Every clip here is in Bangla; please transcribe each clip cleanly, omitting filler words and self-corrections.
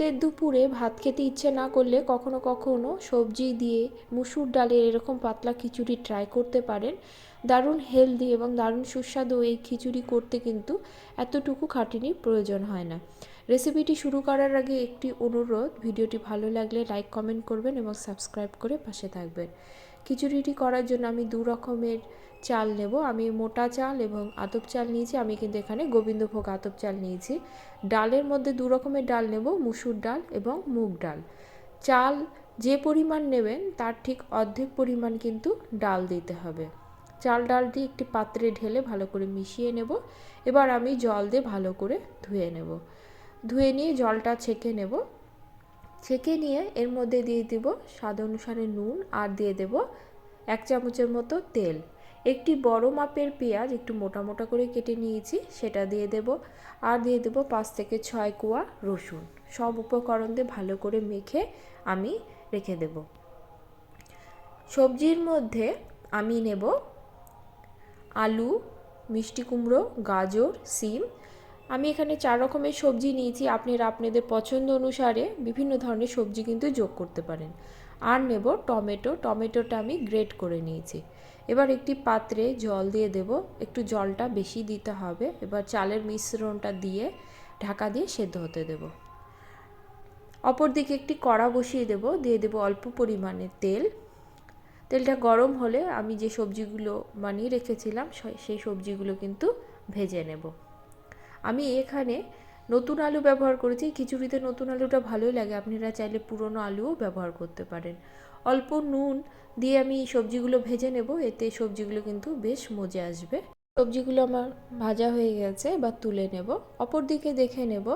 শীতের দুপুরে ভাত খেতে ইচ্ছে না করলে কখনো কখনো সবজি দিয়ে মুসুর ডালের এরকম পাতলা খিচুড়ি ট্রাই করতে পারেন। দারুণ হেলদি এবং দারুণ সুস্বাদু এই খিচুড়ি করতে কিন্তু এতটুকু খাটুনির প্রয়োজন হয় না। রেসিপিটি শুরু করার আগে একটি অনুরোধ, ভিডিওটি ভালো লাগলে লাইক কমেন্ট করবেন এবং সাবস্ক্রাইব করে পাশে থাকবেন। খিচুড়িটি করার জন্য আমি দু রকমের চাল নেব। আমি মোটা চাল এবং আতপ চাল নিয়েছি। আমি কিন্তু এখানে গোবিন্দভোগ আতপ চাল নিয়েছি। ডালের মধ্যে দু রকমের ডাল নেব, মুসুর ডাল এবং মুগ ডাল। চাল যে পরিমাণ নেবেন তার ঠিক অর্ধেক পরিমাণ কিন্তু ডাল দিতে হবে। চাল ডালটি একটি পাত্রে ঢেলে ভালো করে মিশিয়ে নেব। এবার আমি জল দিয়ে ভালো করে ধুয়ে নেব। ধুয়ে নিয়ে জলটা ছেঁকে নেব। ছেঁকে নিয়ে এর মধ্যে দিয়ে দেব স্বাদ অনুসারে নুন আর দিয়ে দেব 1 চামচের মতো তেল। একটি বড় মাপের পেঁয়াজ একটু মোটা মোটা করে কেটে নিয়েছি, সেটা দিয়ে দেব। আর দিয়ে দেব 5 থেকে 6 কোয়া রসুন। সব উপকরণ দিয়ে ভালো করে মেখে আমি রেখে দেব। সবজির মধ্যে আমি নেব আলু, মিষ্টি কুমড়ো, গাজর, সিম। আমি এখানে 4 রকমের সবজি নিয়েছি। আপনারা আপনাদের পছন্দ অনুসারে বিভিন্ন ধরনের সবজি কিন্তু যোগ করতে পারেন। আর নেব টমেটো। টমেটোটা আমি গ্রেট করে নিয়েছি। এবার একটি পাত্রে জল দিয়ে দেব। একটু জলটা বেশি দিতে হবে। এবার চালের মিশ্রণটা দিয়ে ঢাকা দিয়ে সেদ্ধ হতে দেব। অপর দিকে একটি কড়া বসিয়ে দেব। দিয়ে দেব অল্প পরিমাণে তেল। তেলটা গরম হলে আমি যে সবজিগুলো বানিয়ে রেখেছিলাম সেই সবজিগুলো কিন্তু ভেজে নেব। আমি এখানে নতুন আলু ব্যবহার করেছি। খিচুড়িতে নতুন আলুটা ভালোই লাগে, আপনারা চাইলে পুরনো আলুও ব্যবহার করতে পারেন। অল্প নুন দিয়ে আমি সবজিগুলো ভেজে নেব, এতে সবজিগুলো কিন্তু বেশ মজে আসবে। সবজিগুলো আমার ভাজা হয়ে গেছে, এবার তুলে নেব। অপর দিকে দেখে নেব,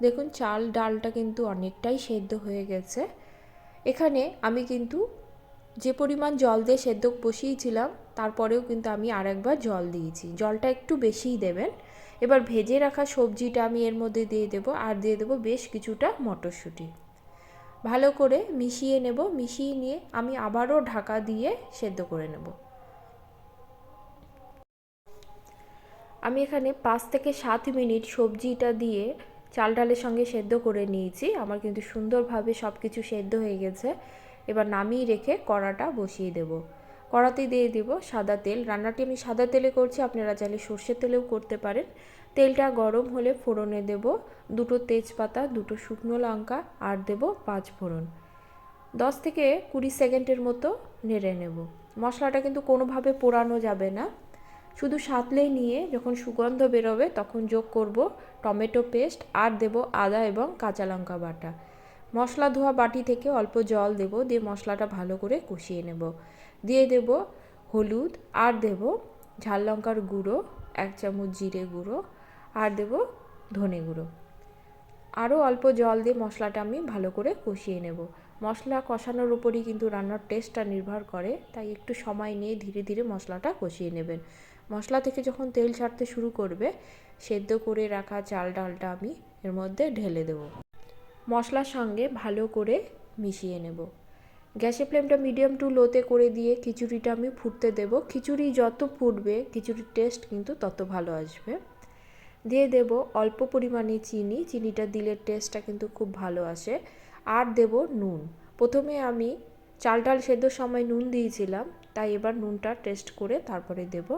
দেখুন চাল ডালটা কিন্তু অনেকটাই সেদ্ধ হয়ে গেছে। এখানে আমি কিন্তু যে পরিমাণ জল দিয়ে সেদ্ধ বসিয়েছিলাম তারপরেও কিন্তু আমি আরেকবার জল দিয়েছি। জলটা একটু বেশিই দেবেন। এবার ভেজে রাখা সবজিটা আমি এর মধ্যে দিয়ে দেব আর দিয়ে দেব বেশ কিছুটা মটরশুঁটি। ভালো করে মিশিয়ে নেব। মিশিয়ে নিয়ে আমি আবারও ঢাকা দিয়ে সেদ্ধ করে নেব। আমি এখানে 5 থেকে 7 মিনিট সবজিটা দিয়ে চাল ডালের সঙ্গে সেদ্ধ করে নিয়েছি। আমার কিন্তু সুন্দরভাবে সব কিছু সেদ্ধ হয়ে গেছে। এবার নামিয়ে রেখে কড়াটা বসিয়ে দেব। কড়াতে দিয়ে দেব সাদা তেল। রান্নাটি আমি সাদা তেলে করছি, আপনারা চাইলে সর্ষের তেলেও করতে পারেন। তেলটা গরম হলে ফোড়নে দেব 2টো তেজপাতা, 2টো শুকনো লঙ্কা আর দেব 5 ফোড়ন। 10 থেকে 20 সেকেন্ডের মতো নেড়ে নেব। মশলাটা কিন্তু কোনোভাবে পোড়ানো যাবে না। শুধু সাঁতলে নিয়ে যখন সুগন্ধ বেরোবে তখন যোগ করব টমেটো পেস্ট আর দেব আদা এবং কাঁচা লঙ্কা বাটা। মশলা ধোয়া বাটি থেকে অল্প জল দেব, দিয়ে মশলাটা ভালো করে কষিয়ে নেব। দিয়ে দেব হলুদ আর দেব ঝাল লঙ্কার গুঁড়ো, 1 চামচ জিরে গুঁড়ো আর দেব ধনে গুঁড়ো। আরও অল্প জল দিয়ে মশলাটা আমি ভালো করে কষিয়ে নেব। মশলা কষানোর উপরই কিন্তু রান্নার টেস্টটা নির্ভর করে, তাই একটু সময় নিয়ে ধীরে ধীরে মশলাটা কষিয়ে নেবেন। মশলা থেকে যখন তেল ছাড়তে শুরু করবে, সেদ্ধ করে রাখা চাল ডালটা আমি এর মধ্যে ঢেলে দেব। মশলার সঙ্গে ভালো করে মিশিয়ে নেব। গ্যাসের ফ্লেমটা মিডিয়াম টু লোতে করে দিয়ে খিচুড়িটা আমি ফুটতে দেব। খিচুড়ি যত ফুটবে খিচুড়ির টেস্ট কিন্তু তত ভালো আসবে। দিয়ে দেব অল্প পরিমাণে চিনি। চিনিটা দিলে টেস্টটা কিন্তু খুব ভালো আসে। আর দেব নুন। প্রথমে আমি চাল ডাল সেদ্ধর সময় নুন দিয়েছিলাম, তাই এবার নুনটা টেস্ট করে তারপরে দেব।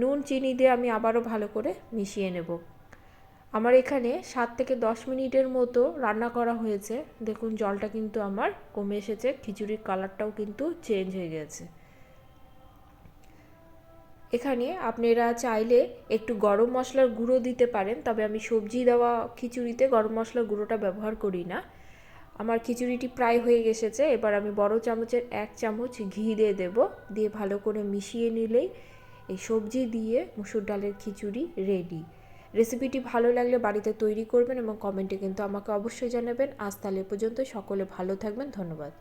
নুন চিনি দিয়ে আমি আবারও ভালো করে মিশিয়ে নেব। আমার এখানে 7 থেকে 10 মিনিটের মতো রান্না করা হয়েছে। দেখুন জলটা কিন্তু আমার কমে এসেছে, খিচুড়ির কালারটাও কিন্তু চেঞ্জ হয়ে গেছে। এখানে আপনারা চাইলে একটু গরম মশলার গুঁড়ো দিতে পারেন, তবে আমি সবজি দেওয়া খিচুড়িতে গরম মশলার গুঁড়োটা ব্যবহার করি না। আমার খিচুড়িটি প্রায় হয়ে এসেছে। এবার আমি বড় চামচের 1 চামচ ঘি দিয়ে দেব। দিয়ে ভালো করে মিশিয়ে নিলেই এই সবজি দিয়ে মুসুর ডালের খিচুড়ি রেডি। রেসিপিটি ভালো লাগলে বাড়িতে তৈরি করবেন এবং কমেন্টে কিন্তু আমাকে অবশ্যই জানাবেন। আজ তাহলে পর্যন্ত, সকলে ভালো থাকবেন। ধন্যবাদ।